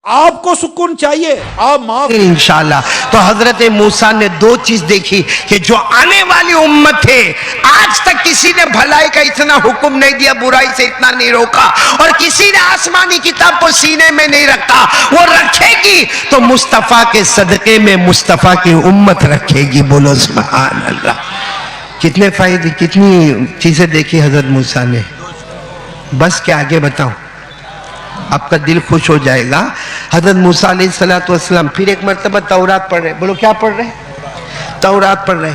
आपको सुकून चाहिए, आप माफ इंशाल्लाह। तो हजरत मूसा ने दो चीज देखी कि जो आने वाली उम्मत है, आज तक किसी ने भलाई का इतना हुक्म नहीं दिया, बुराई से इतना नहीं रोका, और किसी ने आसमानी किताब को सीने में नहीं रखा, वो रखेगी तो मुस्तफा के सदके में मुस्तफा की उम्मत रखेगी। बोलो सुभान अल्लाह। कितने फायदे, कितनी चीजें देखी हजरत मूसा ने। बस क्या आगे बताऊं, आपका दिल खुश हो जाएगा। हजरत मूसा अलैहिस्सलातु वस्सलाम फिर एक मर्तबा तौरात पढ़ रहे। बोलो क्या पढ़ रहे? तौरात पढ़ रहे,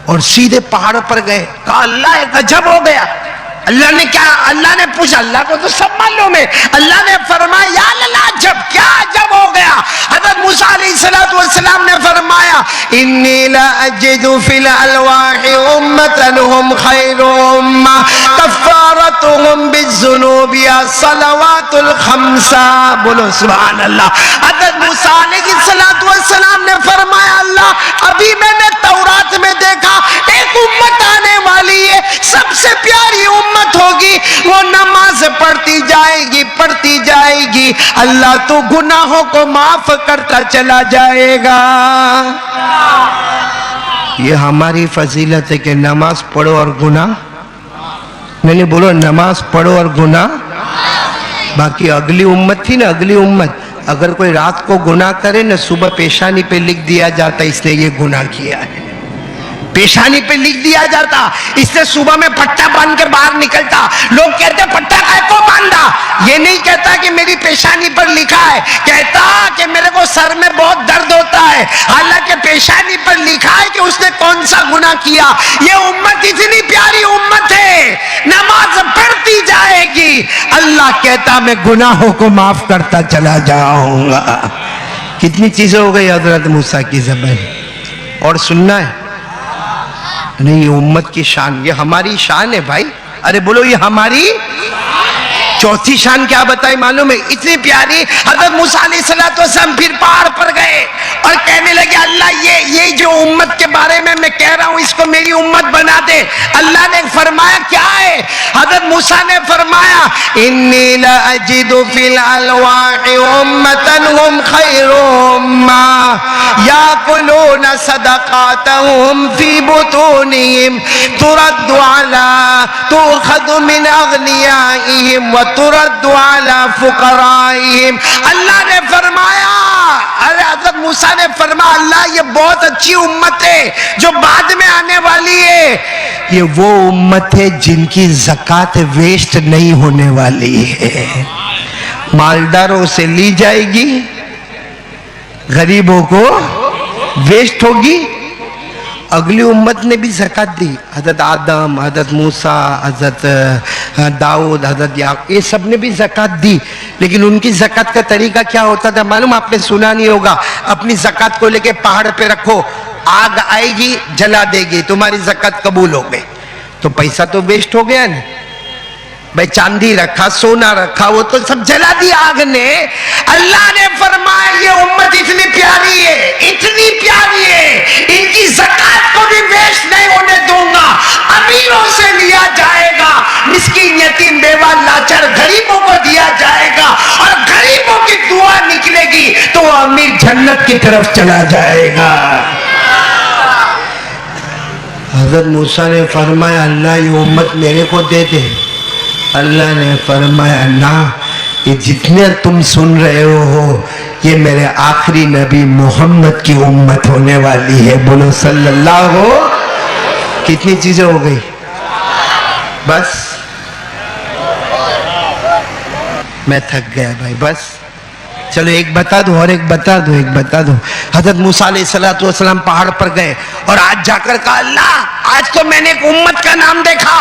और सीधे पहाड़ पर गए। कहा अल्लाह गजब हो गया। अल्लाह ने क्या, अल्लाह ने पूछा, अल्लाह को तो सब मालूम है। अल्लाह ने फरमाया या अल्लाह जब क्या अजब हो गया। हजरत मूसा अलैहिस्सलातु वस्सलाम ने फरमाया इन्नी ला अजिदु फिल अलवाहि उम्मतन हुम खैरु उम्मा कफ्फारतुहुम बिज़्ज़ुनूबि सलवातुल खम्सा। बोलो सुभान अल्लाह। हजरत मूसा अलैहिस्सलातु वस्सलाम ने फरमाया अल्लाह अभी मैंने तौरात में देखा एक उम्मत आने वाली है, सबसे प्यारी उम्मत होगी, वो नमाज पढ़ती जाएगी, अल्लाह तो गुनाहों को माफ करता चला जाएगा। ये हमारी फजीलत है कि नमाज पढ़ो और गुनाह नहीं, बोलो नमाज पढ़ो और गुनाह। बाकी अगली उम्मत थी ना, अगली उम्मत अगर कोई रात को गुनाह करे ना, सुबह पेशानी पे लिख दिया जाता इसने ये गुनाह किया है, पेशानी पे लिख दिया जाता। इससे सुबह में पट्टा बांध के बाहर निकलता। लोग कहते पट्टा काय को बांधा, ये नहीं कहता कि मेरी पेशानी पर लिखा है, कहता कि मेरे को सर में बहुत दर्द होता है, हालांकि पेशानी पर लिखा है कि उसने कौन सा गुनाह किया। ये उम्मत इतनी प्यारी उम्मत है, नमाज पढ़ती जाएगी, अल्लाह कहता मैं गुनाहों को माफ करता चला जाऊंगा। कितनी चीजें हो गई हजरत मूसा की ज़बान। और सुनना है नहीं, ये उम्मत की शान, ये हमारी शान है भाई। अरे बोलो ये हमारी चौथी शान क्या बताई मालूम है? इतनी प्यारी। हजरत मूसा अलैहिस्सलातु वस्सलाम फिर पहाड़ पर गए और कहने लगे अल्लाह ये जो उम्मत के बारे में मैं कह रहा हूं इसको मेरी उम्मत बना दे। अल्लाह ने फरमाया क्या है? हजरत मूसा ने फरमाया इन्नी ला अजिदु फिल अलवाहि उम्मतन हुम खैरु उम्मा याकुलूना सदकातहुम फी बुतूनिहिम तुरद्दु अला तुखदु मिन अगनियाइहिम व तुरद्दु अला फुकराइहिम। अल्लाह ने फरमाया, अरे हजरत मूसा ने फरमाया अल्लाह ये बहुत अच्छी उम्मत है जो बाद में आने वाली है, ये वो उम्मत है जिनकी ज़कात वेस्ट नहीं होने वाली है। मालदारों से ली जाएगी, गरीबों को वेस्ट होगी। अगली उम्मत ने भी ज़कात दी, हजरत आदम, हजरत मूसा, हजरत दाऊद, हजरत याकूब, ये सब ने भी ज़कात दी। लेकिन उनकी ज़कात का तरीका क्या होता था मालूम? आपने सुना नहीं होगा। अपनी ज़कात को लेके पहाड़ पे रखो, आग आएगी जला देगी, तुम्हारी ज़कात कबूल हो गई। तो पैसा तो वेस्ट हो गया ना भाई। चांदी रखा, सोना रखा, वो तो सब जला दिया आग ने। अल्लाह ने फरमाया ये उम्मत इतनी प्यारी है, इतनी प्यारी है, इनकी ज़कात को भी वेस्ट नहीं होने दूंगा। अमीरों से लिया जाएगा, मिस्कीन, यतीम, बेवा, लाचार गरीबों को दिया जाएगा, और गरीबों की दुआ निकलेगी तो अमीर जन्नत की तरफ चला जाएगा। हजरत मूसा ने फरमाया अल्लाह ये उम्मत मेरे को दे दे। अल्लाह ने फरमाया ना, ये जितने तुम सुन रहे हो ये मेरे आखिरी नबी मोहम्मद की उम्मत होने वाली है। बोलो सल्लल्लाहु। कितनी चीजें हो गई? बस मैं थक गया भाई, बस चलो एक बता दो और एक बता दो, एक बता दो। हजरत मूसा अलैहिस्सलातु वस्सलाम पहाड़ पर गए और आज जाकर कहा अल्लाह आज तो मैंने एक उम्मत का नाम देखा,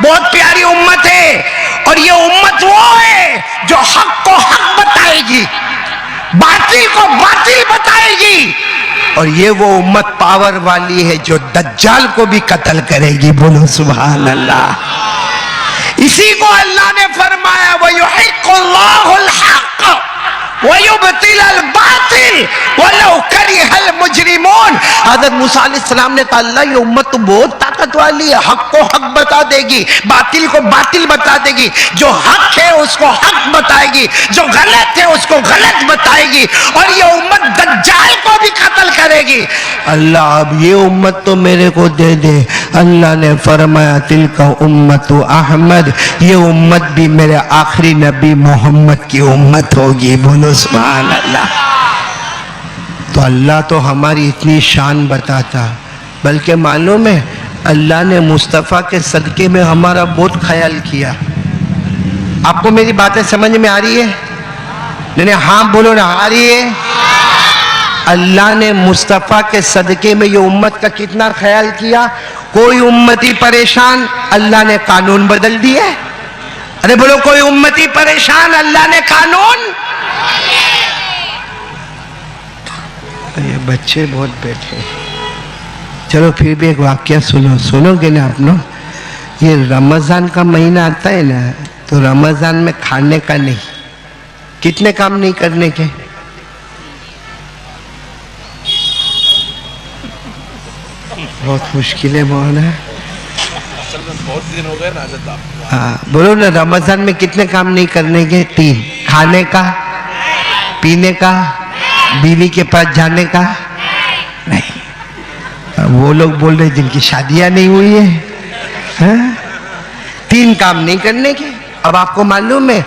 बहुत प्यारी उम्मत है, और ये उम्मत वो है जो हक को हक बताएगी, बातिल को बातिल बताएगी, और ये वो उम्मत पावर वाली है जो दज्जाल को भी कत्ल करेगी। बोलो सुभान अल्लाह। इसी को अल्लाह ने फरमाया वयुहिक्कुल्लाहुल हक़ वयुबतिलुल बातिल वलौ करिहल मुजरिमून। हज़रत मूसा अलैहिस्सलाम ने कहा अल्लाह ये उम्मत तो बहुत ताकत वाली है, हक को हक बता देगी, बातिल को बातिल बता देगी, जो हक है उसको हक बताएगी, जो गलत है उसको गलत बताएगी, और ये उम्मत दज्जाल को भी कत्ल करेगी। अल्लाह अब ये उम्मत तो मेरे को दे दे। अल्लाह ने फरमाया तिलका उम्मतु अहमद, ये उम्मत भी मेरे आखिरी नबी मोहम्मद की उम्मत होगी। बोलो सुभान अल्लाह। तो अल्लाह तो हमारी इतनी शान बताता, बल्कि मालूम है अल्लाह ने मुस्तफ़ा के सदके में हमारा बहुत ख्याल किया। आपको मेरी बातें समझ में आ रही है? नहीं हाँ बोलो ना, आ रही है? अल्लाह ने मुस्तफ़ा के सदके में ये उम्मत का कितना ख्याल किया। कोई उम्मती परेशान, अल्लाह ने कानून बदल दिए। अरे बोलो, कोई उम्मती परेशान, अल्लाह ने कानून। ये बच्चे बहुत बैठे, चलो फिर भी एक वाक्य सुनो, सुनोगे ना आप लोग। ये रमजान का महीना आता है ना, तो रमजान में खाने का नहीं, कितने काम नहीं करने के। बहुत मुश्किल है मौलाना, बहुत दिन हो गए ना। हाँ बोलो ना, रमजान में कितने काम नहीं करने के? 3, खाने का, पीने का, बीवी के पास जाने का नहीं। वो लोग बोल रहे जिनकी शादियां नहीं हुई है, हाँ? 3 काम नहीं करने के। अब आपको मालूम है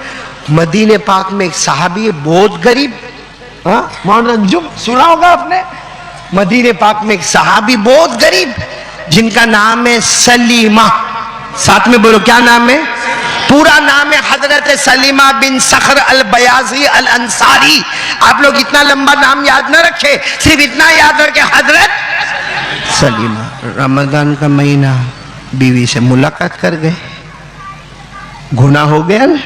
मदीने पाक में एक सहाबी है बहुत गरीब, हाँ मौलाना सुना होगा आपने, मदीने पाक में एक सहाबी बहुत गरीब जिनका नाम है सलीमा। साथ में बोलो क्या नाम है? पूरा नाम है हजरत सलीमा बिन सखर अल बयाजी अल अंसारी। आप लोग इतना लंबा नाम याद ना रखे, सिर्फ इतना याद रखे हजरत सलीमा। रमजान का महीना, बीवी से मुलाकात कर गए, गुनाह हो गया ना।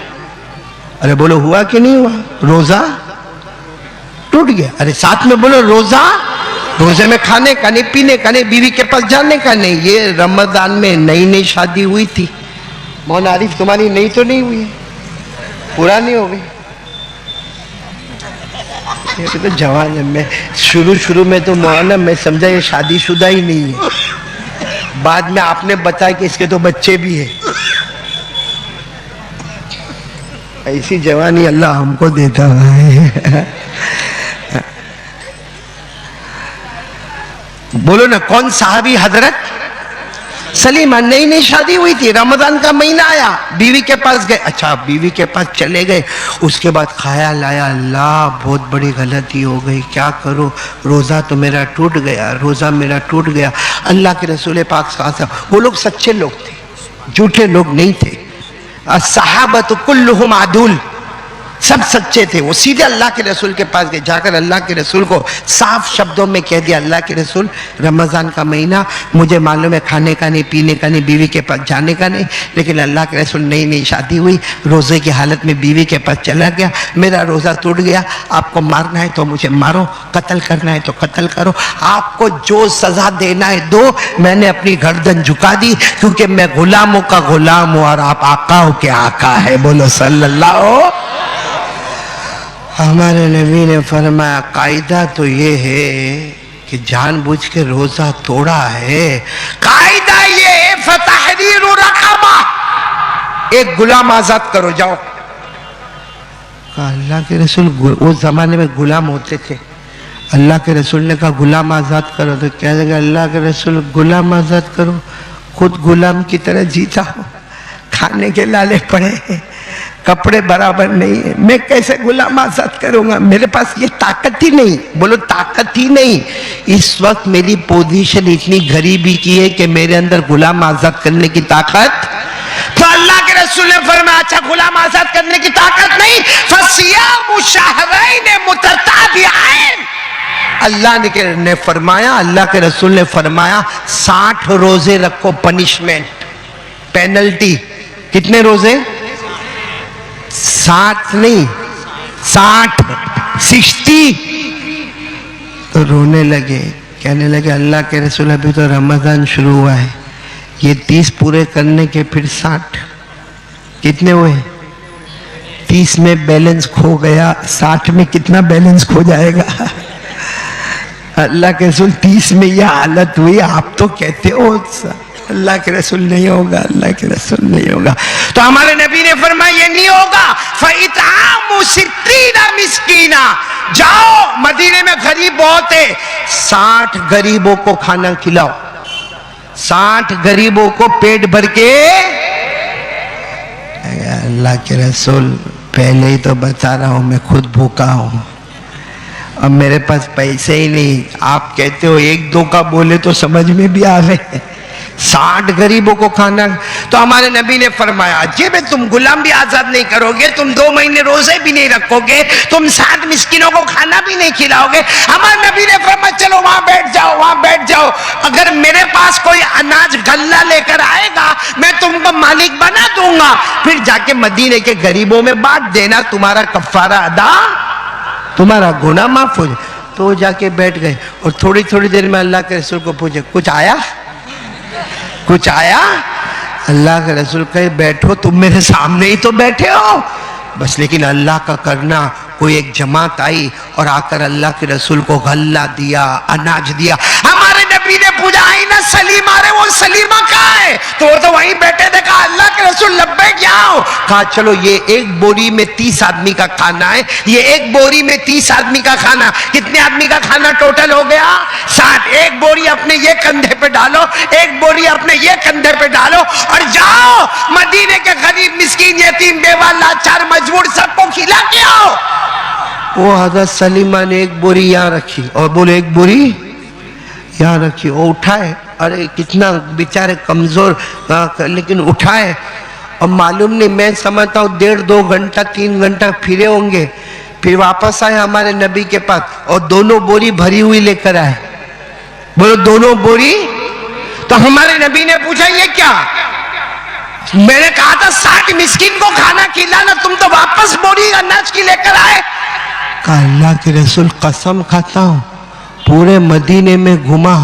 अरे बोलो हुआ कि नहीं हुआ? रोजा टूट गया। अरे साथ में बोलो रोजा, रोजे में खाने का नहीं, पीने का नहीं, बीवी के पास जाने का नहीं। ये रमजान में नई नई शादी हुई थी। मौलाना आरिफ तुम्हारी नई तो नहीं हुई, पुरानी हो गई। ये तो जवान है। मैं शुरू में तो मौलाना मैं समझा ये शादीशुदा ही नहीं है, बाद में आपने बताया कि इसके तो बच्चे भी है। ऐसी जवानी अल्लाह हमको देता है। बोलो ना कौन साहबी? हजरत सलीमा। नई नई शादी हुई थी, रमजान का महीना आया, बीवी के पास गए। अच्छा बीवी के पास चले गए, उसके बाद ख्याल आया अल्लाह बहुत बड़ी गलती हो गई, क्या करो, रोज़ा तो मेरा टूट गया, रोज़ा मेरा टूट गया। अल्लाह के रसूल पाक साहब, वो लोग सच्चे लोग थे, झूठे लोग नहीं थे। सहाबत कुल्लुहुम आदुल, सब सच्चे थे। वो सीधे अल्लाह के रसूल के पास गए, जाकर अल्लाह के रसूल को साफ शब्दों में कह दिया अल्लाह के रसूल रमज़ान का महीना, मुझे मालूम है खाने का नहीं, पीने का नहीं, बीवी के पास जाने का नहीं, लेकिन अल्लाह के रसूल नई नई शादी हुई, रोज़े की हालत में बीवी के पास चला गया, मेरा रोज़ा टूट गया। आपको मारना है तो मुझे मारो, कत्ल करना है तो कत्ल करो, आपको जो सज़ा देना है दो। मैंने अपनी गर्दन झुका दी क्योंकि मैं गुलामों का गुलाम हूँ और आप आकाओं के आका है। बोलो सल्लल्लाहु। हमारे नबी ने फरमाया कायदा तो ये है कि जानबूझ के रोजा तोड़ा है, कायदा ये है फतहरीरु रक़बा, एक गुलाम आजाद करो जाओ। अल्लाह के रसूल, उस जमाने में गुलाम होते थे, अल्लाह के रसूल ने कहा गुलाम आजाद करो, तो क्या लगा अल्लाह के रसूल गुलाम आजाद करो, खुद गुलाम की तरह जीता हो, खाने के लाले पड़े हैं, कपड़े बराबर नहीं है, मैं कैसे गुलाम आजाद करूंगा, मेरे पास ये ताकत ही नहीं। बोलो ताकत ही नहीं। इस वक्त मेरी पोजीशन इतनी गरीबी की है कि मेरे अंदर गुलाम आजाद करने की ताकत, तो अल्लाह के रसूल ने फरमाया अच्छा गुलाम आजाद करने की ताकत नहीं, फसियामु शहरैन मुतताबिऐन, अल्लाह ने फरमाया, अल्लाह के रसूल ने फरमाया 60 रोजे रखो, पनिशमेंट, पेनल्टी। कितने रोजे? 60 नहीं, 60 तो रोने लगे, कहने लगे अल्लाह के रसूल अभी तो रमजान शुरू हुआ है, ये 30 पूरे करने के फिर 60, कितने हुए? 30 में बैलेंस खो गया, 60 में कितना बैलेंस खो जाएगा? अल्लाह के रसूल 30 में यह हालत हुई, आप तो कहते हो अल्लाह के रसूल नहीं होगा, अल्लाह के रसूल नहीं होगा। तो हमारे नबी ने फरमाया ये नहीं होगा। फ़इतामु सित्तीना मिस्कीना, जाओ मदीने में गरीब बहुत है, 60 गरीबों को खाना खिलाओ, 60 गरीबों को पेट भर के। अल्लाह के रसूल पहले ही तो बता रहा हूं, मैं खुद भूखा हूं, अब मेरे पास पैसे ही नहीं। आप कहते हो 1-2 का बोले तो समझ में भी आ गए, 60 गरीबों को खाना। तो हमारे नबी ने फरमाया अजब है, तुम गुलाम भी आजाद नहीं करोगे, तुम 2 महीने रोजे भी नहीं रखोगे, तुम 60 मिस्किनों को खाना भी नहीं खिलाओगे। हमारे नबी ने फरमाया चलो वहां बैठ जाओ, वहां बैठ जाओ, अगर मेरे पास कोई अनाज गल्ला लेकर आएगा मैं तुमको मालिक बना दूंगा, फिर जाके मदीने के गरीबों में बांट देना, तुम्हारा कफारा अदा, तुम्हारा गुनाह माफ हो जाए। तो वो जाके बैठ गए और थोड़ी थोड़ी देर में अल्लाह के रसूल को पूछे कुछ आया, कुछ आया? अल्लाह के रसूल कहे बैठो, तुम मेरे सामने ही तो बैठे हो बस। लेकिन अल्लाह का करना, कोई एक जमात आई और आकर अल्लाह के रसूल को गल्ला दिया, अनाज दिया। हमारे नबी ने पूछा आई ना सलीमा, अरे वो सलीमा कहाँ है? तो वो तो वहीं बैठे थे। कहा अल्लाह के रसूल लब्बैक क्या हो? कहा चलो ये एक बोरी में 30 आदमी का खाना है, ये एक बोरी में 30 आदमी का खाना, कितने आदमी का खाना टोटल हो गया? 60। एक बोरी अपने ये कंधे पे डालो, एक बोरी अपने ये कंधे पे डालो और जाओ मदीने के गरीब मिस्कीन यतीम बेवा लाचार मजबूर सबको खिला के आओ। वो हजरत सलीमा ने एक बोरी यहाँ रखी और बोले एक बोरी यहाँ रखी, वो उठाए, अरे कितना बेचारे कमजोर, लेकिन उठाए और मालूम नहीं, मैं समझता हूँ 1.5-2 घंटा 3 घंटा फिरे होंगे, फिर वापस आए हमारे नबी के पास और दोनों बोरी भरी हुई लेकर आए। बोलो दोनों बोरी। तो हमारे नबी ने पूछा ये क्या? मैंने कहा था 60 मिस्किन को खाना खिलाना, तुम तो वापस बोरी अनाज की लेकर आए। कहा अल्लाह के रसूल कसम खाता हूं, पूरे मदीने में घुमा,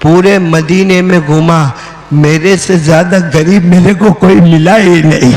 पूरे मदीने में घुमा, मेरे से ज्यादा गरीब मेरे को कोई मिला ही नहीं।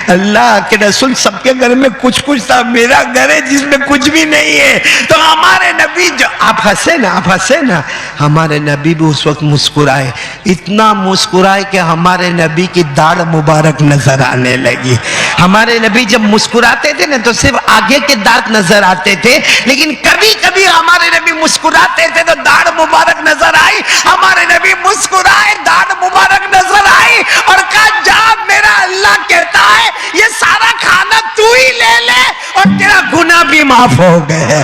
अल्लाह के रसूल सबके घर में कुछ कुछ था, मेरा घर है जिसमें कुछ भी नहीं है। तो हमारे नबी जो, आप हंसे ना, आप हंसे ना, हमारे नबी भी उस वक्त मुस्कुराए, इतना मुस्कुराए कि हमारे नबी की दाढ़ मुबारक नजर आने लगी। हमारे नबी जब मुस्कुराते थे ना तो सिर्फ आगे के दांत नजर आते थे, लेकिन कभी कभी हमारे नबी मुस्कुराते थे तो दाढ़ मुबारक नजर आई। हमारे नबी मुस्कुराए, दाढ़ मुबारक नजर आई और कहा जा मेरा अल्लाह कहता है ये सारा खाना तू ही ले ले और तेरा गुनाह भी माफ हो गया।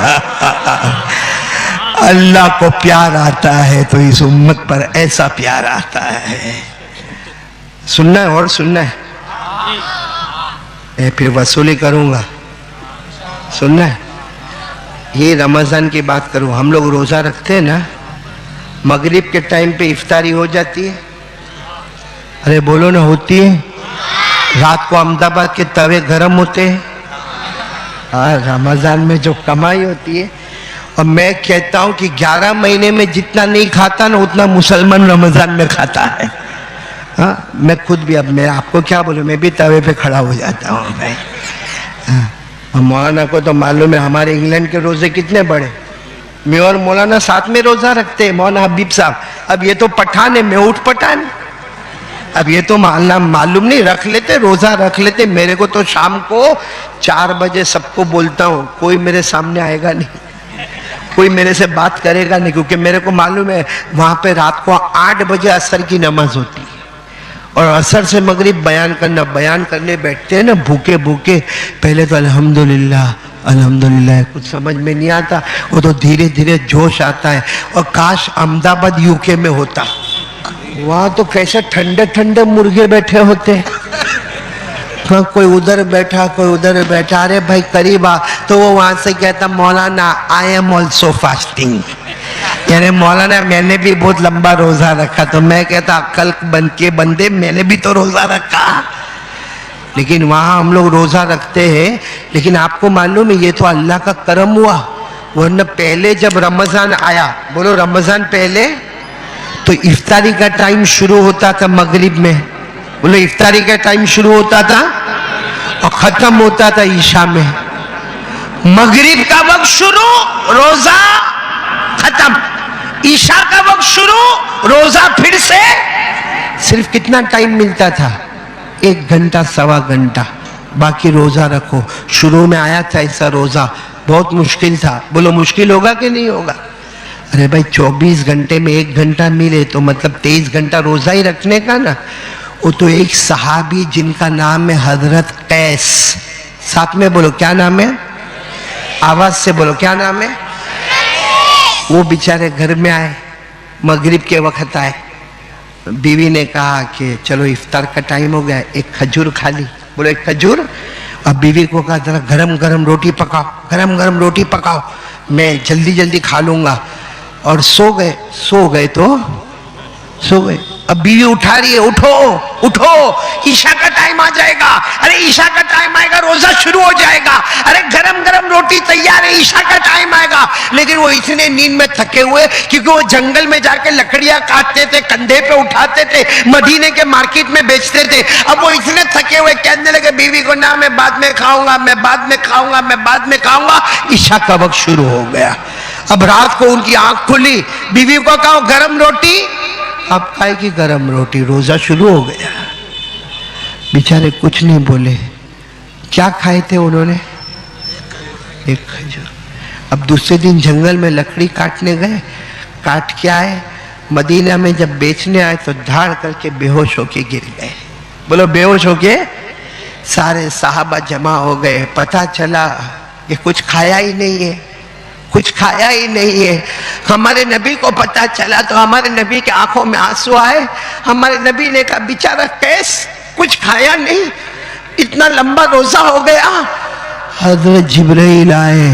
अल्लाह को प्यार आता है तो इस उम्मत पर ऐसा प्यार आता है। सुनना है और सुनना है, फिर वसूली करूंगा। सुनना है, ये रमजान की बात करूं, हम लोग रोजा रखते हैं ना, मगरिब के टाइम पे इफ्तारी हो जाती है, अरे बोलो ना होती है। रात को अहमदाबाद के तवे गर्म होते हैं, रमजान में जो कमाई होती है। और मैं कहता हूं कि 11 महीने में जितना नहीं खाता ना उतना मुसलमान रमजान में खाता है। हाँ, मैं खुद भी, अब मैं आपको क्या बोलूं, मैं भी तवे पे खड़ा हो जाता हूँ भाई। हाँ, मौलाना को तो मालूम है हमारे इंग्लैंड के रोजे कितने बड़े, मैं और मौलाना साथ में रोजा रखते हैं, मौलाना हबीब साहब। अब ये तो पठान है, मैं उठ पठान, अब ये तो मालूम नहीं, रख लेते, रोजा रख लेते। मेरे को तो शाम को 4 बजे सबको बोलता हूँ, कोई मेरे सामने आएगा नहीं, कोई मेरे से बात करेगा नहीं, क्योंकि मेरे को मालूम है वहां पे रात को 8 बजे असर की नमाज होती है और असर से मगरिब बयान करने बैठते हैं ना भूखे भूखे, पहले तो अल्हम्दुलिल्लाह अल्हम्दुलिल्लाह कुछ समझ में नहीं आता, वो तो धीरे धीरे जोश आता है। और काश अहमदाबाद यूके में होता, वहां तो कैसे ठंडे ठंडे मुर्गे बैठे होते, हाँ, कोई उधर बैठा कोई उधर बैठा, अरे भाई करीब आ, तो वो वहां से कहता मौलाना आई एम ऑल्सो फास्टिंग, यानी मौलाना मैंने भी बहुत लंबा रोजा रखा। तो मैं कहता अक्ल बन के बंदे, मैंने भी तो रोजा रखा। लेकिन वहां हम लोग रोजा रखते हैं, लेकिन आपको मालूम है ये तो अल्लाह का करम हुआ, वरना पहले जब रमजान आया, बोलो रमजान पहले, तो इफ्तारी का टाइम शुरू होता था मगरिब में, बोलो इफ्तारी का टाइम शुरू होता था और खत्म होता था ईशा में। मगरिब का वक्त शुरू, रोजा खत्म, ईशा का वक्त शुरू, रोजा फिर से। सिर्फ कितना टाइम मिलता था? 1 घंटा, सवा घंटा, बाकी रोजा रखो। शुरू में आया था ऐसा रोजा, बहुत मुश्किल था। बोलो मुश्किल होगा कि नहीं होगा? अरे भाई 24 घंटे में 1 घंटा मिले तो मतलब 23 घंटा रोजा ही रखने का ना। वो तो एक सहाबी जिनका नाम है हजरत कैस, साथ में बोलो क्या नाम है, आवाज से बोलो क्या नाम है। वो बेचारे घर में आए, मगरिब के वक्त आए। बीवी ने कहा कि चलो इफ्तार का टाइम हो गया, एक खजूर खा ली। बोलो एक खजूर। अब बीवी को कहा जरा गरम गरम रोटी पकाओ, गरम गरम रोटी पकाओ, मैं जल्दी जल्दी खा लूंगा। और सो गए तो सो गए। अब बीवी उठा रही है, उठो उठो, ईशा का टाइम आ जाएगा। अरे ईशा का टाइम आएगा, रोजा शुरू हो जाएगा। अरे गरम गरम रोटी तैयार है, ईशा का टाइम आएगा। लेकिन वो इतने नींद में थके हुए, क्योंकि वो जंगल में जाके लकड़ियां काटते थे, कंधे पे उठाते थे, मदीने के मार्केट में बेचते थे। अब वो इतने थके हुए कहने लगे बीवी को, ना मैं बाद में खाऊंगा, मैं बाद में खाऊंगा, मैं बाद में खाऊंगा। ईशा का वक्त शुरू हो गया। अब रात को उनकी आंख खुली, बीवी को कहा गरम रोटी। अब खाए की गरम रोटी, रोजा शुरू हो गया। बेचारे कुछ नहीं बोले। क्या खाए थे उन्होंने? एक खजूर। अब दूसरे दिन जंगल में लकड़ी काटने गए, काट के आए, मदीना में जब बेचने आए तो धाड़ करके बेहोश होके गिर गए। बोलो बेहोश होके। सारे साहबा जमा हो गए, पता चला कि कुछ खाया ही नहीं है, कुछ खाया ही नहीं है। हमारे नबी को पता चला तो हमारे नबी के आंखों में आंसू आए। हमारे नबी ने कहा बेचारा कैस, कुछ खाया नहीं, इतना लंबा रोजा हो गया। हजरत जिब्राइल आए,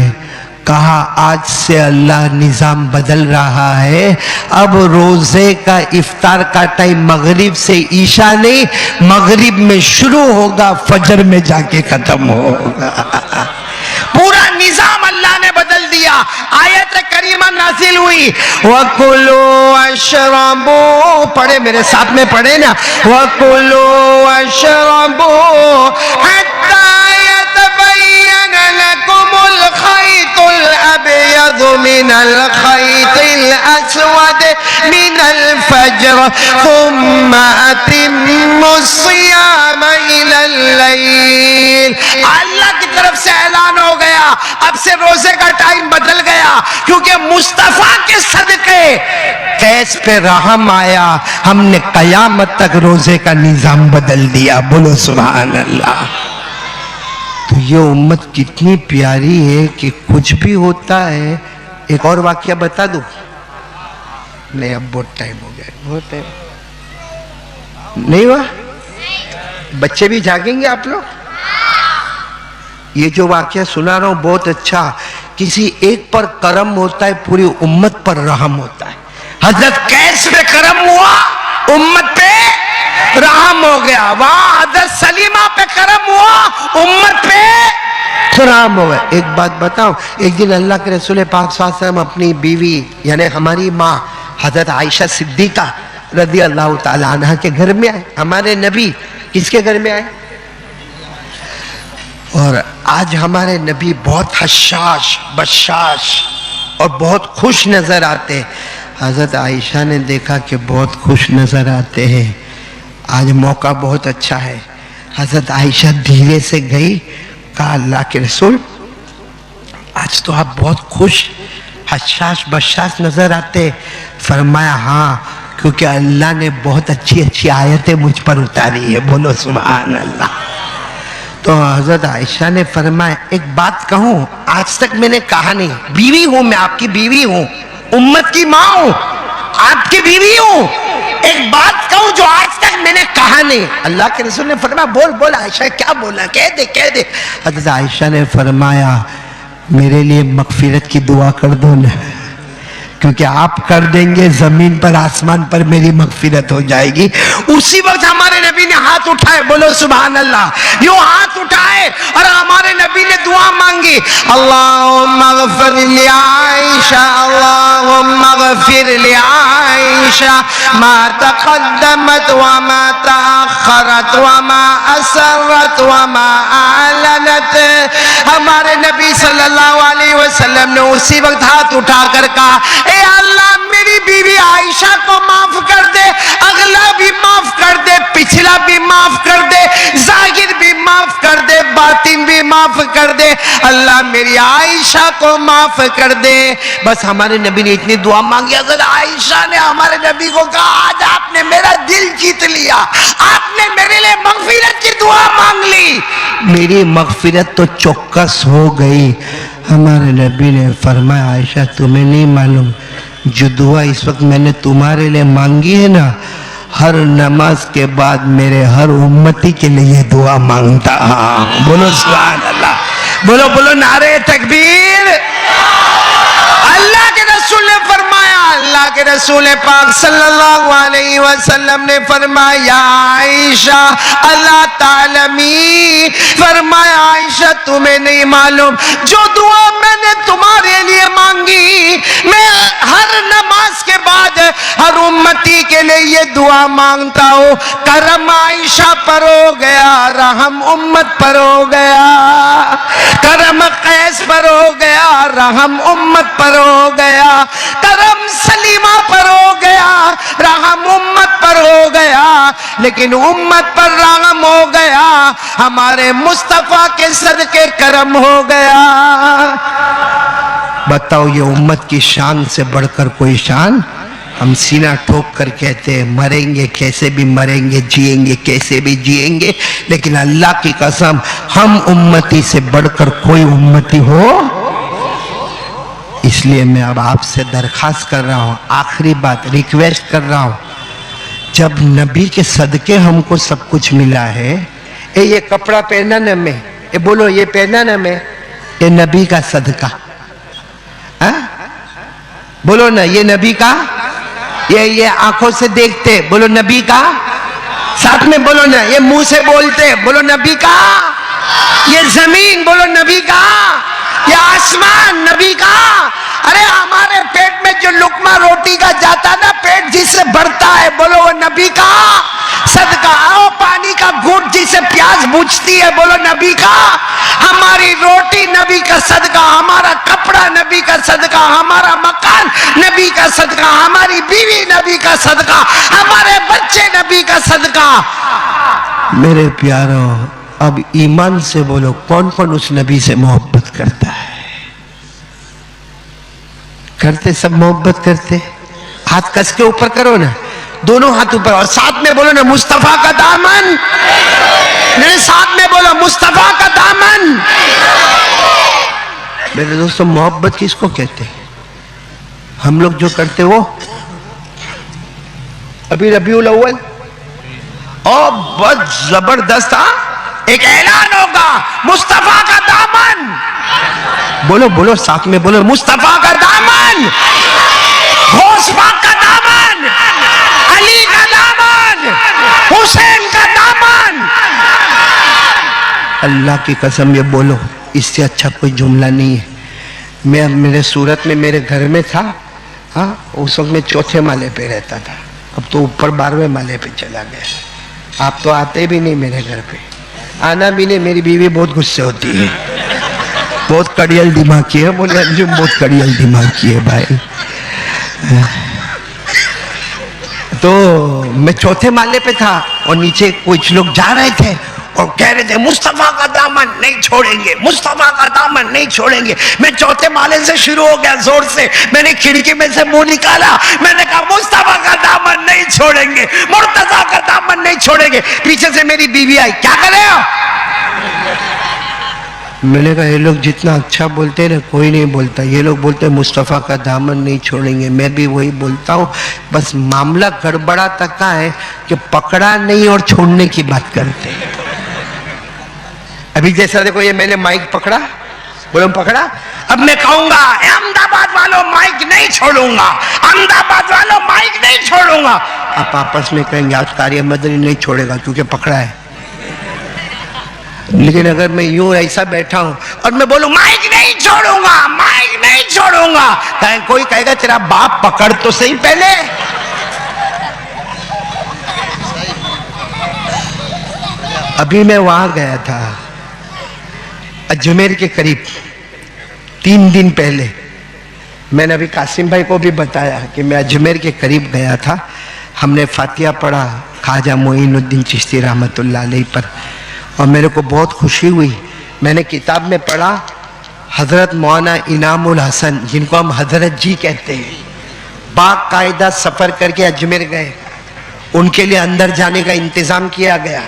कहा आज से अल्लाह निजाम बदल रहा है। अब रोजे का इफ्तार का टाइम मगरिब से ईशा नहीं, मगरिब में शुरू होगा, फजर में जाके खत्म होगा। पूरा निजाम अल्लाह ने बदल दिया। आयत करीमा नाजिल हुई, वकुलो अशरबो, पढ़े मेरे साथ में पढ़े ना, वकुलो अशरबो हत्ता यतबय्यन लकुमुल खैतुल अबयद मिनल खैतिल अस्वद मिनल फज्र थुम्मा अतिम्मुस सियाम इलल लैल। अल्लाह की तरफ से ऐलान हो गया, अब से रोजे का टाइम बदल गया, क्योंकि मुस्तफा के सदके कैस पे रहम आया। हमने कयामत तक रोजे का निजाम बदल दिया। बोलो सुभान अल्लाह। तो ये उम्मत कितनी प्यारी है कि कुछ भी होता है। एक और वाक्य बता दूं? नहीं, अब बहुत टाइम हो गया, बहुत टाइम नहीं हुआ। बच्चे भी जागेंगे आप लोग? ये जो वाक्य सुना रहा हूं बहुत अच्छा। किसी एक पर करम होता है, पूरी उम्मत पर रहम होता है। हजरत कैस पे करम हुआ, उम्मत पे रहम हो गया। वहां हजरत सलीमा पे करम हुआ, उम्मत पे रहम हो गया। एक बात बताओ, एक दिन अल्लाह के रसूल पाक सल्लल्लाहु अलैहि वसल्लम अपनी बीवी यानी हमारी माँ हजरत आयशा सिद्दीका रज़ी अल्लाह ताला अन्हा के घर में आए। हमारे नबी किसके घर में आए? और आज हमारे नबी बहुत हशाश बशाश और बहुत खुश नजर आते। हजरत आयशा ने देखा कि बहुत खुश नजर आते हैं, आज मौका बहुत अच्छा है। हजरत आयशा धीरे से गई, कहा अल्लाह के रसूल आज तो आप बहुत खुश हशाश बशाश नजर आते। फरमाया हाँ, क्योंकि अल्लाह ने बहुत अच्छी अच्छी आयतें मुझ पर उतारी है। बोलो सुभान अल्लाह। तो हजरत आयशा ने फरमाया एक बात कहूं, आज तक मैंने कहा नहीं, बीवी हूं मैं, आपकी बीवी हूं, उम्मत की मां हूं, आपकी बीवी हूं। एक बात कहूं जो आज तक मैंने कहा नहीं। अल्लाह के रसूल ने फरमाया बोल बोल आयशा, क्या बोला, कह दे कह दे। हजरत आयशा ने फरमाया मेरे लिए मगफिरत की दुआ कर दो ना, क्योंकि आप कर देंगे जमीन पर आसमान पर मेरी मगफिरत हो जाएगी। उसी वक्त हमारे नबी ने हाथ उठाए, बोलो सुभान अल्लाह। यूं हाथ उठाए और हमारे नबी ने दुआ मांगी, अल्लाहुम्मा गफिर li आयशा, अल्लाहुम्मा गफिर li आयशा मा तक़द्दमत व मा तअख़रत व मा असरत व मा अअलनत। हमारे नबी सल्लल्लाहु अलैहि वसल्लम ने उसी वक्त हाथ उठाकर कहा, ए अल्लाह मेरी बीवी आयशा को माफ कर दे, अगला भी माफ कर दे, पिछला भी माफ कर दे, जाहिर भी माफ कर दे, बातिन भी माफ कर दे, अल्लाह मेरी आयशा को माफ कर दे। बस हमारे नबी ने इतनी दुआ मांगी। अगर आयशा ने हमारे नबी को कहा, आज आपने मेरा दिल जीत लिया, आपने मेरे लिए मगफिरत की दुआ मांग ली, मेरी मगफिरत तो चौकस हो गई। हमारे नबी ने फरमाया, आयशा तुम्हें नहीं मालूम, जो दुआ इस वक्त मैंने तुम्हारे लिए मांगी है ना, हर नमाज के बाद मेरे हर उम्मती के लिए दुआ मांगता। बोलो सुभान अल्लाह, बोलो बोलो नारे तकबीर। अल्लाह के रसूल ने फरमाया, अल्लाह के रसूल पाक सल्लल्लाहु अलैहि वसल्लम ने फरमाया, आयशा अल्लाह तालमी, फरमाया आयशा तुम्हें नहीं मालूम, जो दुआ मैंने तुम्हारे लिए मांगी, मैं हर नमाज के बाद हर उम्मती के लिए ये दुआ मांगता हूँ, करम आयशा पर हो गया, रहम उम्मत पर हो गया, करम कैस पर हो गया, रहम उम्मत पर हो गया, करम सलीमा पर हो गया, रहम उम्मत पर हो गया, लेकिन उम्मत पर रहम हो गया, हमारे मुस्तफा के सदके करम हो गया। बताओ ये उम्मत की शान से बढ़कर कोई शान? हम सीना ठोक कर कहते हैं मरेंगे कैसे भी मरेंगे, जिएंगे कैसे भी जिएंगे, लेकिन अल्लाह की कसम हम उम्मती से बढ़कर कोई उम्मती हो। इसलिए मैं अब आपसे दरखास्त कर रहा हूँ, आखिरी बात रिक्वेस्ट कर रहा हूँ, जब नबी के सदके हमको सब कुछ मिला है, ये कपड़ा पहना न मैं, ये बोलो ये पहना न मैं, ये नबी का सदका, बोलो ना ये नबी का, ये आंखों से देखते, बोलो नबी का, साथ में बोलो ना, ये मुंह से बोलते, बोलो नबी का, ये जमीन बोलो नबी का, ये आसमान नबी का। अरे हमारे पेट में जो लुकमा रोटी का जाता ना, पेट जिससे भरता है, बोलो वो नबी का सदका। आओ पानी का घूंट जिसे प्यास बुझती है, बोलो नबी का। हमारी रोटी नबी का सदका, हमारा कपड़ा नबी का सदका, हमारा मकान नबी का सदका, हमारी बीवी नबी का सदका, हमारे बच्चे नबी का सदका। मेरे प्यारों, अब ईमान से बोलो कौन कौन उस नबी से मोहब्बत करता है? करते सब मोहब्बत करते? हाथ कस के ऊपर करो ना, दोनों हाथ ऊपर, और साथ में बोलो ना मुस्तफा का दामन। मेरे साथ में बोलो मुस्तफा का दामन। मेरे दोस्तों, मोहब्बत किसको कहते हैं? हम लोग जो करते वो अभी रबीउल अव्वल और बहुत जबरदस्त एक ऐलान होगा, मुस्तफा का दामन। बोलो बोलो साथ में बोलो, मुस्तफा का दामन, गौस पाक का दामन, अली का दामन, हुसैन का दामन। अल्लाह की कसम ये बोलो, इससे अच्छा कोई जुमला नहीं है। मैं मेरे सूरत में मेरे घर में था, हाँ उस वक्त मैं चौथे माले पे रहता था, अब तो ऊपर 12वें माले पे चला गया। आप तो आते भी नहीं मेरे घर पे, आना भी नहीं। मेरी बीवी बहुत गुस्से होती है, बहुत कड़ियल दिमाग की है। बोले अंजुम बहुत कड़ियल दिमाग की है भाई। तो मैं चौथे माले पे था और नीचे कुछ लोग जा रहे थे और कह रहे थे मुस्तफा का दामन नहीं छोड़ेंगे, मुस्तफा का दामन नहीं छोड़ेंगे। मैं चौथे माले से शुरू हो गया जोर से, मैंने खिड़की में से मुंह निकाला, मैंने कहा मुस्तफा का दामन नहीं छोड़ेंगे, मुर्तजा का दामन नहीं छोड़ेंगे। पीछे से मेरी बीवी आई, क्या कर रहे हो? मैंने कहा ये लोग जितना अच्छा बोलते हैं ना कोई नहीं बोलता, ये लोग बोलते हैं मुस्तफ़ा का दामन नहीं छोड़ेंगे, मैं भी वही बोलता हूँ। बस मामला गड़बड़ा तक का है कि पकड़ा नहीं और छोड़ने की बात करते हैं। अभी जैसा देखो ये मैंने माइक पकड़ा, बोलो पकड़ा, अब मैं कहूंगा अहमदाबाद वालों माइक नहीं छोड़ूंगा, अहमदाबाद वालों माइक नहीं छोड़ूंगा। आप आपस में कहेंगे आज कार्य मदनी नहीं छोड़ेगा क्योंकि पकड़ा है। लेकिन अगर मैं यूं ऐसा बैठा हूं और मैं बोलूं माइक नहीं छोड़ूंगा, माइक नहीं छोड़ूंगा, कोई कहेगा तेरा बाप पकड़ तो सही पहले। अभी मैं वहां गया था अजमेर के करीब 3 दिन पहले, मैंने अभी कासिम भाई को भी बताया कि मैं अजमेर के करीब गया था, हमने फातिहा पढ़ा ख्वाजा मोइनुद्दीन चिश्ती रहमतुल्लाह अलैह पर, और मेरे को बहुत खुशी हुई। मैंने किताब में पढ़ा हज़रत मौलाना इनामुल हसन, जिनको हम हज़रत जी कहते हैं, बाकायदा सफ़र करके अजमेर गए, उनके लिए अंदर जाने का इंतज़ाम किया गया।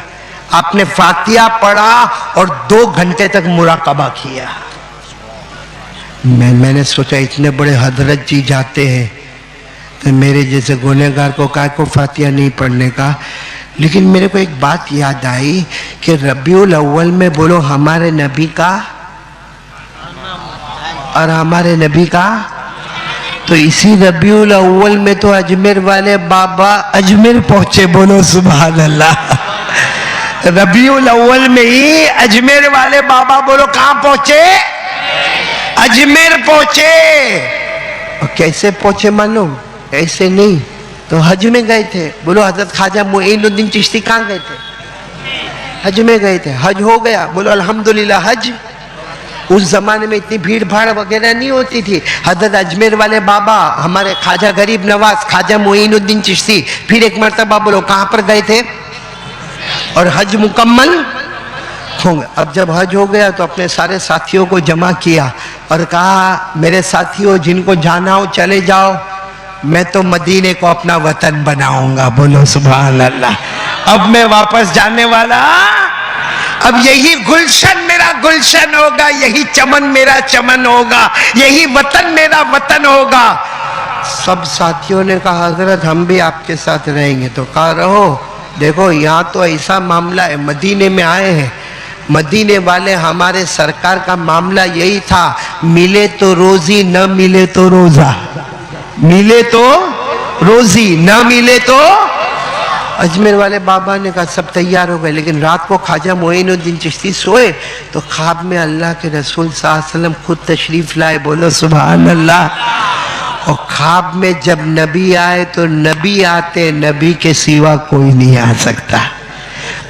आपने फातिहा पढ़ा और 2 घंटे तक मुराकबा किया। मैंने सोचा इतने बड़े हजरत जी जाते हैं तो मेरे जैसे गुनहगार को काय को फातिहा नहीं पढ़ने का। लेकिन मेरे को एक बात याद आई कि रबीउल अव्वल में बोलो हमारे नबी का और हमारे नबी का, तो इसी रबीउल अव्वल में तो अजमेर वाले बाबा अजमेर पहुंचे, बोलो सुभान अल्लाह। रबीउल अव्वल में ही अजमेर वाले बाबा बोलो कहां पहुंचे, अजमेर पहुंचे। और कैसे पहुंचे मालूम, ऐसे नहीं तो हज में गए थे। बोलो हजरत ख्वाजा मोइनुद्दीन चिश्ती कहां गए थे, हज में गए थे, हज हो गया, बोलो अल्हम्दुलिल्लाह। हज उस जमाने में इतनी भीड़ भाड़ वगैरह नहीं होती थी। हजरत अजमेर वाले बाबा हमारे ख्वाजा गरीब नवाज ख्वाजा मोइनुद्दीन चिश्ती फिर एक मरतबा बोलो कहां पर गए थे, और हज मुकम्मल हो गया। अब जब हज हो गया तो अपने सारे साथियों को जमा किया और कहा मेरे साथियों जिनको जाना हो चले जाओ, मैं तो मदीने को अपना वतन बनाऊंगा, बोलो सुभान अल्लाह। अब मैं वापस जाने वाला, अब यही गुलशन मेरा गुलशन होगा, यही चमन मेरा चमन होगा, यही वतन मेरा वतन होगा। सब साथियों ने कहा हजरत हम भी आपके साथ रहेंगे, तो कहा रहो। देखो यहाँ तो ऐसा मामला है, मदीने में आए हैं, मदीने वाले हमारे सरकार का मामला यही था, मिले तो रोजी न मिले तो रोजा, मिले तो रोजी न मिले तो। अजमेर वाले बाबा ने कहा सब तैयार हो गए, लेकिन रात को ख्वाजा मोइनुद्दीन चिश्ती सोए तो ख्वाब में अल्लाह के रसूल सल्लल्लाहु अलैहि वसल्लम खुद तशरीफ लाए, बोलो सुभान अल्लाह। और ख्वाब में जब नबी आए तो नबी आते, नबी के सिवा कोई नहीं आ सकता।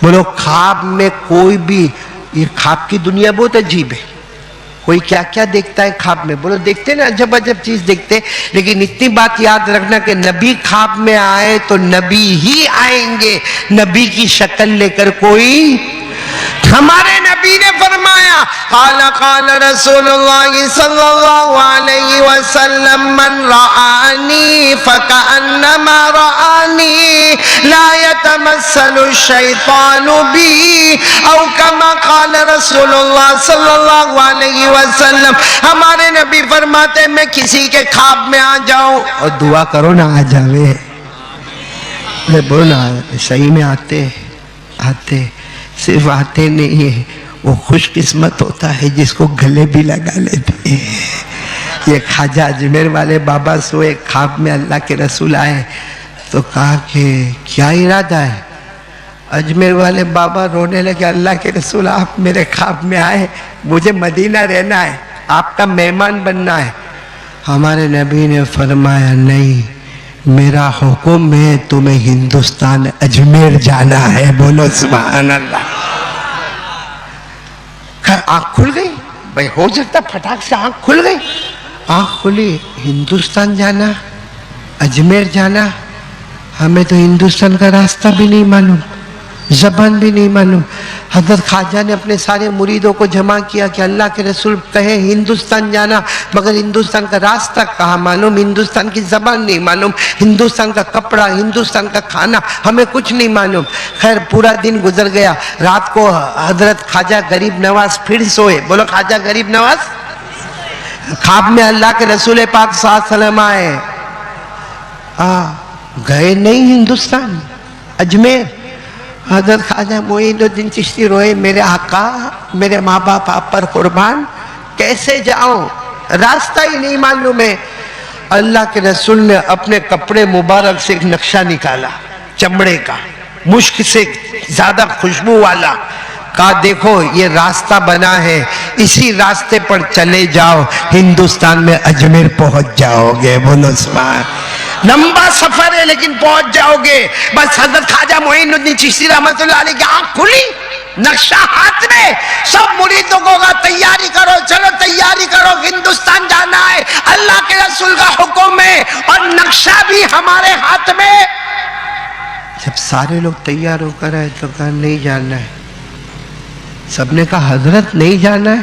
बोलो ख्वाब में कोई भी, ये ख्वाब की दुनिया बहुत अजीब है, कोई क्या क्या देखता है ख्वाब में, बोलो देखते ना अजब अजब चीज देखते। लेकिन इतनी बात याद रखना कि नबी ख्वाब में आए तो नबी ही आएंगे, नबी की शक्ल लेकर कोई। हमारे नबी ने फरमाया काला काला रसूलुल्लाह सल्लल्लाहु अलैहि वसल्लम मन रानी फकअन्नमा रानी ला यतमस्सलु शैतानु बी औ कमा काला रसूलुल्लाह सल्लल्लाहु अलैहि वसल्लम। हमारे नबी फरमाते मैं किसी के ख्वाब में आ जाऊं और दुआ करो ना आ जावे, बोलो ना सही में आते आते, सिर्फ आते नहीं है, वो खुशकिस्मत होता है जिसको गले भी लगा लेते हैं। ये ख्वाजा अजमेर वाले बाबा सोए, ख्वाब में अल्लाह के रसूल आए तो कहा कि क्या इरादा है। अजमेर वाले बाबा रोने लगे, अल्लाह के रसूल आप मेरे ख्वाब में आए, मुझे मदीना रहना है, आपका मेहमान बनना है। हमारे नबी ने फरमाया नहीं, मेरा हुक्म है तुम्हें हिंदुस्तान अजमेर जाना है, बोलो सुभान अल्लाह। आंख खुल गई भाई, हो सकता फटाक से आंख खुल गई, आंख खुली, हिंदुस्तान जाना, अजमेर जाना। हमें तो हिंदुस्तान का रास्ता भी नहीं मालूम, जबान भी नहीं मालूम। हजरत ख्वाजा ने अपने सारे मुरीदों को जमा किया कि अल्लाह के रसूल कहे हिंदुस्तान जाना, मगर हिंदुस्तान का रास्ता कहाँ मालूम, हिंदुस्तान की जबान नहीं मालूम, हिंदुस्तान का कपड़ा, हिंदुस्तान का खाना, हमें कुछ नहीं मालूम। खैर पूरा दिन गुजर गया। रात को हजरत ख्वाजा गरीब नवाज फिर सोए, बोलो ख्वाजा गरीब नवाज। ख्वाब में अल्लाह के रसूल पाक सल्लल्लाहु अलैहि वसल्लम आए, गए नहीं हिंदुस्तान अजमेर। हजरत ख्वाजा मोइनुद्दीन चिश्ती रोए, मेरे आका मेरे माँ बाप आप पर कुर्बान, कैसे जाऊं, रास्ता ही नहीं मालूम है। अल्लाह के रसूल ने अपने कपड़े मुबारक से एक नक्शा निकाला, चमड़े का, मुश्क से ज्यादा खुशबू वाला, कहा देखो ये रास्ता बना है, इसी रास्ते पर चले जाओ, हिंदुस्तान में अजमेर पहुंच जाओगे, बोलो सुभान। लंबा सफर है लेकिन पहुंच जाओगे। बस हजरत ख्वाजा मोइनुद्दीन चिश्ती रहमतुल्लाह अलैह की आंख खुली, नक्शा हाथ में, सब मुरीदों को कहा तैयारी करो, चलो तैयारी करो, हिंदुस्तान जाना है। अल्लाह के रसूल का हुक्म है और नक्शा भी हमारे हाथ में। जब सारे लोग तैयार होकर आए तो कहा नहीं जाना है। सबने कहा हजरत नहीं जाना है।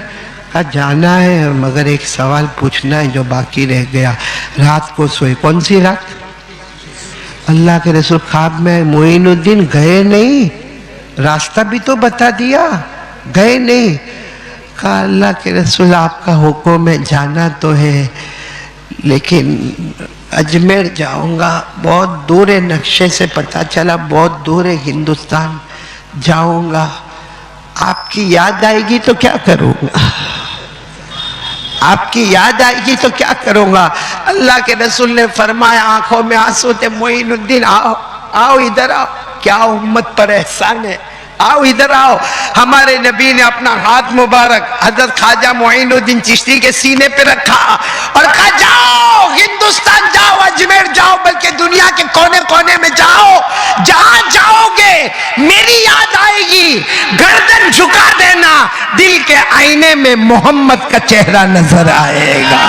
कहा जाना है मगर एक सवाल पूछना है जो बाकी रह गया। रात को सोए, कौन सी रात? अल्लाह के रसूल ख्वाब में मोइनुद्दीन गए नहीं, रास्ता भी तो बता दिया, गए नहीं। कहा अल्लाह के रसूल आपका हुक्म है, जाना तो है लेकिन अजमेर जाऊंगा, बहुत दूर है, नक्शे से पता चला बहुत दूर है हिंदुस्तान, जाऊंगा, आपकी याद आएगी तो क्या करूंगा, आपकी याद आएगी तो क्या करूंगा। अल्लाह के रसूल ने फरमाया, आंखों में आंसू थे, मोइनुद्दीन आओ, आओ इधर आओ, क्या उम्मत पर एहसान है, आओ इधर आओ। हमारे नबी ने अपना हाथ मुबारक हजरत ख्वाजा मोइनुद्दीन चिश्ती के सीने पे रखा और कहा जाओ हिंदुस्तान जाओ, अजमेर जाओ, बल्कि दुनिया के कोने कोने में जाओ, जहां जाओगे मेरी याद आएगी, गर्दन झुका देना, दिल के आईने में मोहम्मद का चेहरा नजर आएगा,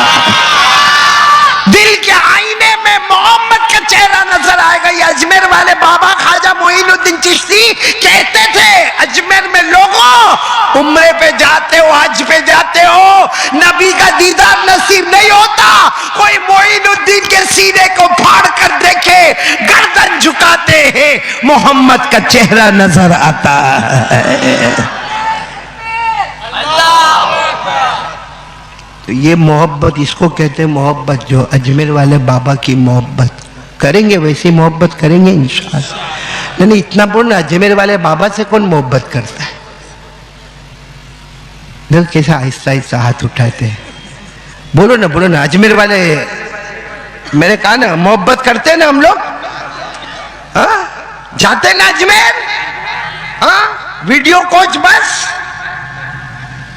दिल के आईने में मोहम्मद का चेहरा नजर आएगा। ये अजमेर वाले बाबा ख्वाजा मोइनुद्दीन चिश्ती कहते थे, अजमेर में लोगों उम्रे पे जाते हो, हज पे जाते हो, नबी का दीदार नसीब नहीं होता, कोई मोइनुद्दीन के सीने को फाड़ कर देखे, गर्दन झुकाते हैं, मोहम्मद का चेहरा नजर आता है। तो ये मोहब्बत, इसको कहते हैं मोहब्बत, जो अजमेर वाले बाबा की मोहब्बत करेंगे, वैसी मोहब्बत करेंगे इंशाअल्लाह। नहीं इतना बोलना, अजमेर वाले बाबा से कौन मोहब्बत करता है? देखो कैसा आहिस्ता आहिस्ता हाथ उठाते हैं, बोलो ना, बोलो ना, अजमेर वाले, मैंने कहा ना मोहब्बत करते हैं ना हम लोग, हाँ जाते ना अजमेर, हाँ वीडियो कोच बस,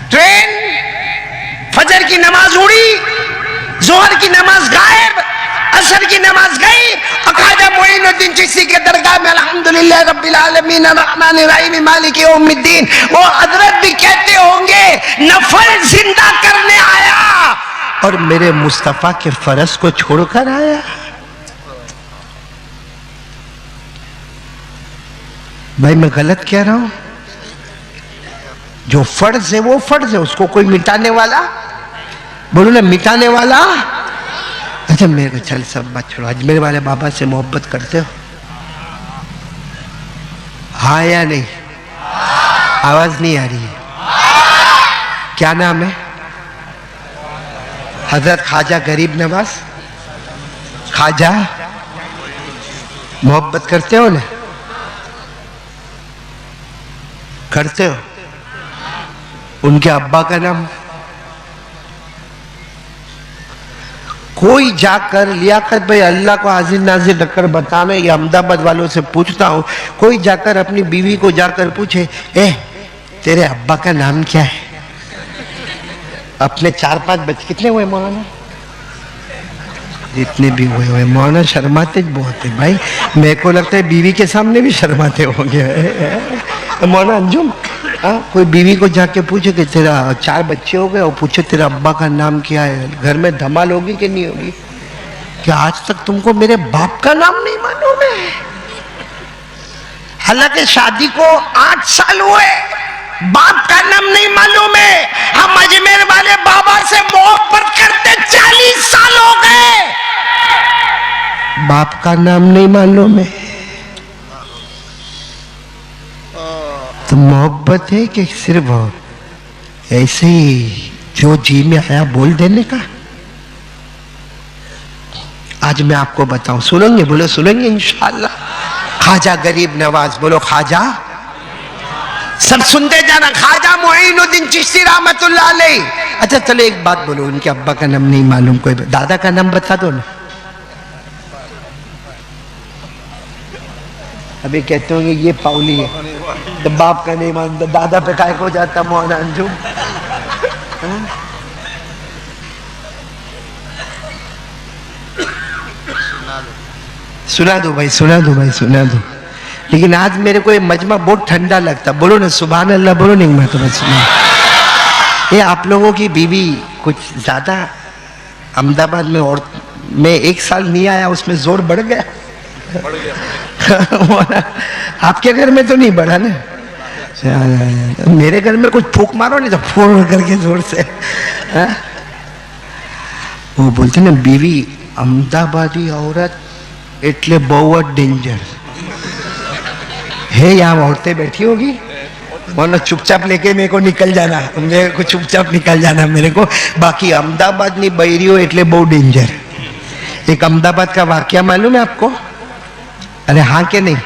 ट्रेन, फजर की नमाज उड़ी, जोहर की नमाज गायब, असर की नमाज गई, ख्वाजा मोइनुद्दीन चिश्ती के दरगाह में अल्हम्दुलिल्लाह रब्बिल आलमीन अर्रहमानिर रहीम मालिक यौमिद्दीन, वो हजरत भी कहते होंगे नफल जिंदा करने आया और मेरे मुस्तफा के फर्ज को छोड़कर आया। भाई मैं गलत कह रहा हूं? जो फर्ज है वो फर्ज है, उसको कोई मिटाने वाला, बोलो ना मिटाने वाला। अच्छा मेरे को चल सब बात छोड़ो, अजमेर वाले बाबा से मोहब्बत करते हो? हाँ या नहीं? आवाज नहीं आ रही है। क्या नाम है? हजरत ख्वाजा गरीब नवाज ख्वाजा। मोहब्बत करते हो ना? करते हो? उनके अब्बा का नाम? कोई जाकर लियाकत भाई अल्लाह को हाजिर नाजिर रखकर बताना, ये अहमदाबाद वालों से पूछता हूं, कोई जाकर अपनी बीवी को जाकर पूछे, ए तेरे अब्बा का नाम क्या है? अपने 4-5 बच्चे, कितने हुए मौलाना? जितने भी हुए मौलाना शर्माते बहुत है भाई, मेरे को लगता है बीवी के सामने भी शर्माते होंगे। मौलाना अंजुम, कोई बीवी को जाके पूछे कि तेरा 4 बच्चे हो गए और पूछे तेरा अब्बा का नाम क्या है, घर में धमाल होगी कि नहीं होगी? क्या आज तक तुमको मेरे बाप का नाम नहीं मालूम है? हालांकि शादी को 8 साल हुए, बाप का नाम नहीं मालूम है। हम अजमेर वाले बाबा से मोहब्बत करते 40 साल हो गए, बाप का नाम नहीं मालूम है। तो मोहब्बत है कि सिर्फ ऐसे ही जो जी में आया बोल देने का? आज मैं आपको बताऊं, सुनेंगे? बोलो सुनेंगे इंशाअल्लाह। ख्वाजा गरीब नवाज, बोलो ख्वाजा, सब सुनते जाना, ख्वाजा मोइनुद्दीन चिश्ती रहमतुल्लाह अलैह। अच्छा चलो एक बात बोलो, उनके अब्बा का नाम नहीं मालूम, कोई दादा का नाम बता दो ना। अभी कहते होंगे ये पाउली है, तो बाप का नहीं मानता, दादा पे काय को जाता मौलाना अंजुम? सुना दो भाई, सुना दो भाई, सुना दो। लेकिन आज मेरे को ये मजमा बहुत ठंडा लगता, बोलो ना सुभान अल्लाह, बोलो नहीं, मैं तो बस सुना। ये आप लोगों की बीवी कुछ ज्यादा अहमदाबाद में और मैं 1 साल नहीं आया, उसमें जोर बढ़ गया। बढ़ गया। आपके घर में तो नहीं बढ़ा ना? मेरे घर में कुछ फूक मारो नहीं तो फोड़ करके जोर से। हा? वो बोलते ना, बीवी अहमदाबादी औरत एटले बहुत डेंजर है। यहाँ औरतें बैठी होगी, बोलो चुपचाप लेके मेरे को निकल जाना, मेरे को चुपचाप निकल जाना मेरे को। बाकी अहमदाबाद नहीं बहरी हो एटले बहुत डेंजर। एक अहमदाबाद का वाक्य मालूम है आपको? अरे हाँ के नहीं?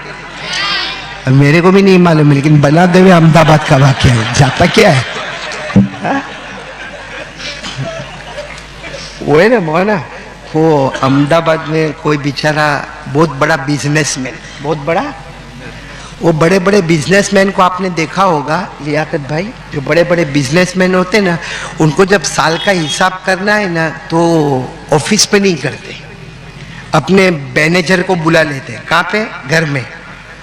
मेरे को भी नहीं मालूम, लेकिन बना देवे अहमदाबाद का वाक्य है। जाता क्या है? हा? वो है ना मोहना, वो अहमदाबाद में कोई बेचारा बहुत बड़ा बिजनेसमैन, बहुत बड़ा, वो बड़े बड़े बिजनेसमैन को आपने देखा होगा लियाकत भाई, जो बड़े बड़े बिजनेसमैन होते ना, उनको जब साल का हिसाब करना है ना तो ऑफिस पे नहीं करते, अपने मैनेजर को बुला लेते हैं। कहाँ पे? घर में,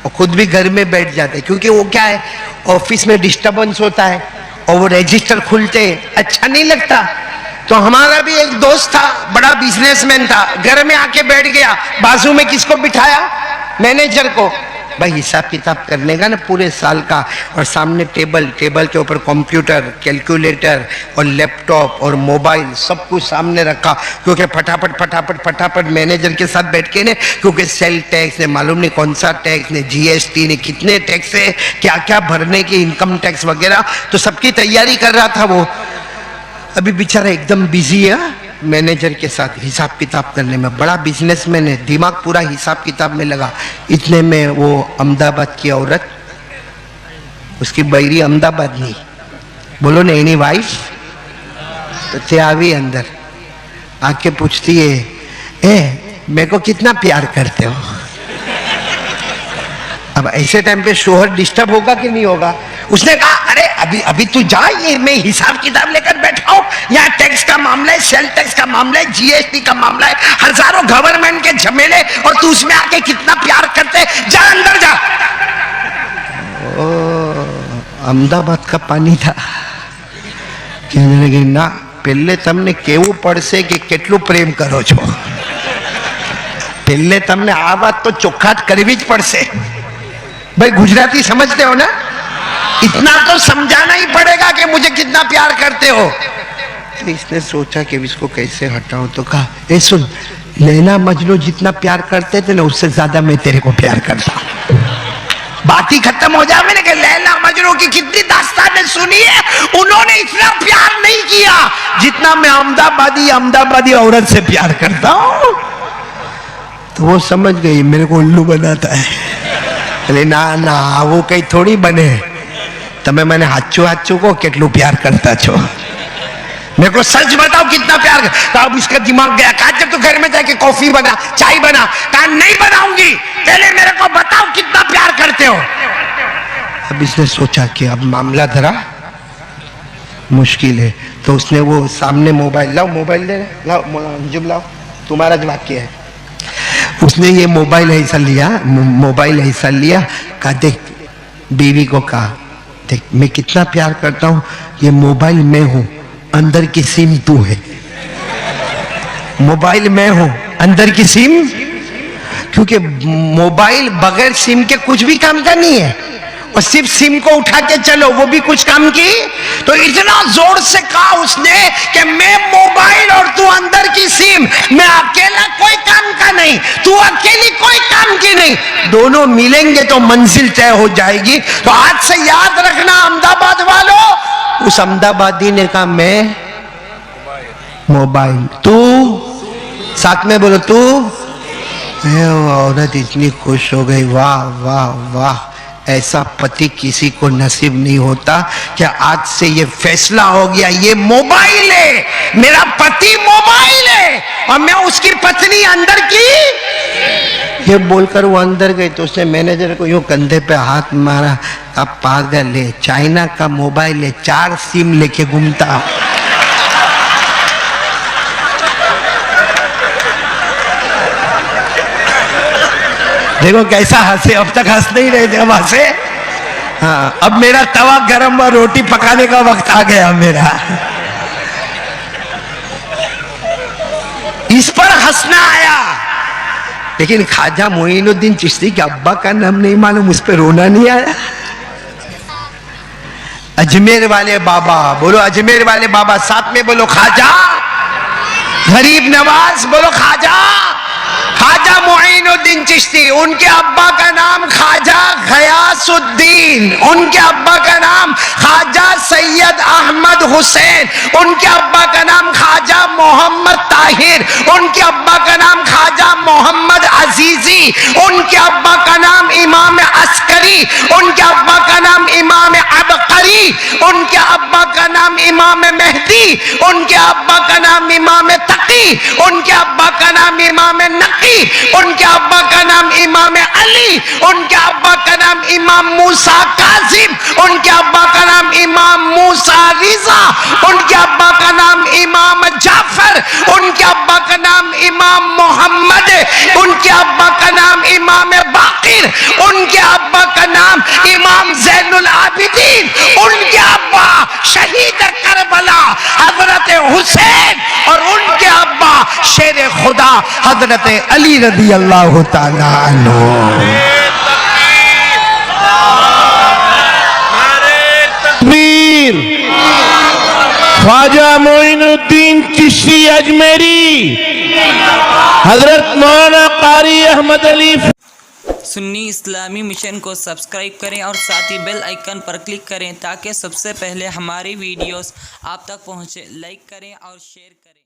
और खुद भी घर में बैठ जाते हैं। क्योंकि वो क्या है, ऑफिस में डिस्टरबेंस होता है और वो रजिस्टर खुलते हैं, अच्छा नहीं लगता। तो हमारा भी एक दोस्त था, बड़ा बिजनेसमैन था, घर में आके बैठ गया। बाजू में किसको बिठाया? मैनेजर को। भाई हिसाब किताब करने का ना पूरे साल का, और सामने टेबल, टेबल के ऊपर कंप्यूटर, कैलकुलेटर और लैपटॉप और मोबाइल, सब कुछ सामने रखा। क्योंकि फटाफट फटाफट फटाफट मैनेजर के साथ बैठ के ने, क्योंकि सेल टैक्स ने, मालूम नहीं कौन सा टैक्स ने, जीएसटी ने, कितने टैक्स है, क्या क्या भरने की, इनकम टैक्स वगैरह, तो सबकी तैयारी कर रहा था वो। अभी बेचारा एकदम बिजी है मैनेजर के साथ हिसाब किताब करने में। बड़ा बिजनेसमैन है, दिमाग पूरा हिसाब किताब में लगा। इतने में वो अहमदाबाद की औरत, उसकी बहरी अहमदाबाद नहीं, बोलो ना एनी वाइफ, तो ते आवी अंदर, आके पूछती है, ए मेरे को कितना प्यार करते हो? अब ऐसे टाइम पे शोहर डिस्टर्ब होगा कि नहीं होगा? उसने कहा, अरे अभी अभी तू जा, ये मैं हिसाब किताब लेकर बैठा हूं, यहाँ टैक्स का मामला है, सेल टैक्स का मामला है, जीएसटी का मामला है, हजारों गवर्नमेंट के झमेले, और तू उसमें आके कितना प्यार करते, जा अंदर जा। अहमदाबाद का पानी था। कहने लगे, ना पहले तमने केवू पड़से कि केटलू प्रेम करो छो, पहले तमने आ बात तो चोखाट करवी ज पड़से। भाई गुजराती समझते हो ना? इतना तो समझाना ही पड़ेगा कि मुझे कितना प्यार करते हो। तो इसने सोचा कि इसको कैसे हटाऊं, तो कहा, ए सुन, लैला मजनू जितना प्यार करते थे ना, उससे ज्यादा मैं तेरे को प्यार करता हूं। बात ही खत्म हो जाए। मैंने कहा लैला मजनू की कितनी दास्तानें सुनी है, उन्होंने इतना प्यार नहीं किया जितना मैं अहमदाबादी औरत से प्यार करता हूं। तो वो समझ गई मेरे को उल्लू बनाता है। अरे ना ना, वो कहीं थोड़ी बने, तमें मैंने हाचू हाचू को केटलू प्यार करता छो, मेरे को सच बताओ कितना प्यार कर। तो अब इसका दिमाग गया, कहा जब तू घर में जाके कॉफी बना, चाय बना, कहा नहीं बनाऊंगी, पहले मेरे को बताओ कितना प्यार करते हो। अब इसने सोचा कि अब मामला धरा मुश्किल है, तो उसने वो सामने मोबाइल, लाओ मोबाइल दे, लाओ अंजुम लाओ, तुम्हारा जो वाक्य है। उसने ये मोबाइल ऐसा लिया, कहा देख, बीवी को कहा, देख मैं कितना प्यार करता हूं, ये मोबाइल मैं हूं, अंदर की सिम तू है। मोबाइल मैं हूं, अंदर की सिम, क्योंकि मोबाइल बगैर सिम के कुछ भी काम का नहीं है, और सिर्फ सिम को उठा के चलो वो भी कुछ काम की। तो इतना जोर से कहा उसने कि मैं मोबाइल और तू अंदर की सिम, मैं अकेला कोई काम का नहीं, तू अकेली कोई काम की नहीं, दोनों मिलेंगे तो मंजिल तय हो जाएगी। तो आज से याद रखना अहमदाबाद वालों, उस अहमदाबादी ने कहा मैं मोबाइल, तू साथ में बोलो तू। वो औरत इतनी खुश हो गई, वाह वाह वाह, ऐसा पति किसी को नसीब नहीं होता कि आज से ये फैसला हो गया, ये मोबाइल है, मेरा पति मोबाइल है और मैं उसकी पत्नी अंदर की। ये बोलकर वो अंदर गई तो उसने मैनेजर को यूं कंधे पे हाथ मारा, अब पागल है, चाइना का मोबाइल है, 4 सिम लेके घूमता। देखो कैसा हंसे, अब तक हंस नहीं रहे थे, अब हंसे। हाँ, अब मेरा तवा गरम और रोटी पकाने का वक्त आ गया मेरा। इस पर हंसना आया, लेकिन ख्वाजा मोइनुद्दीन चिश्ती के अब्बा का नाम नहीं मालूम, उस पर रोना नहीं आया। अजमेर वाले बाबा, बोलो अजमेर वाले बाबा, साथ में बोलो ख्वाजा गरीब नवाज, बोलो ख्वाजा मोइनुद्दीन चिश्ती। उनके अब्बा का नाम ख्वाजा गयासुद्दीन, उनके अब्बा का नाम ख्वाजा सैयद अहमद हुसैन, उनके अब्बा का नाम ख्वाजा मोहम्मद ताहिर, उनके अब्बा का नाम ख्वाजा मोहम्मद अजीजी, उनके अब्बा का नाम इमाम अस्करी, उनके अब्बा का नाम इमाम अबकरी, उनके अब्बा का नाम इमाम मेहदी, उनके अब्बा का नाम इमाम तकी, उनके अब्बा का नाम इमाम नकी, उनके अब्बा का नाम इमाम अली, उनके अब्बा का नाम इमाम मूसा काजिम, उनके अब्बा का नाम इमाम मूसा रिजा, उनके अब्बा का नाम इमाम जाफर, उनके अब्बा का नाम इमाम मोहम्मद, उनके अब्बा का नाम इमाम बाकिर, उनके अब्बा का नाम इमाम जैनुल आबिदीन, उनके अब्बा शहीद करबला हजरत हुसैन, और उनके अब्बा शेर खुदा हजरत अली रदी अल्लाह ताला अन्हु। तकबीर। ख्वाजा मोइनुद्दीन चिश्ती अजमेरी, हजरत मौलाना कारी अहमद अली। सुन्नी इस्लामी मिशन को सब्सक्राइब करें और साथ ही बेल आइकन पर क्लिक करें ताकि सबसे पहले हमारी वीडियोस आप तक पहुंचे। लाइक करें और शेयर करें।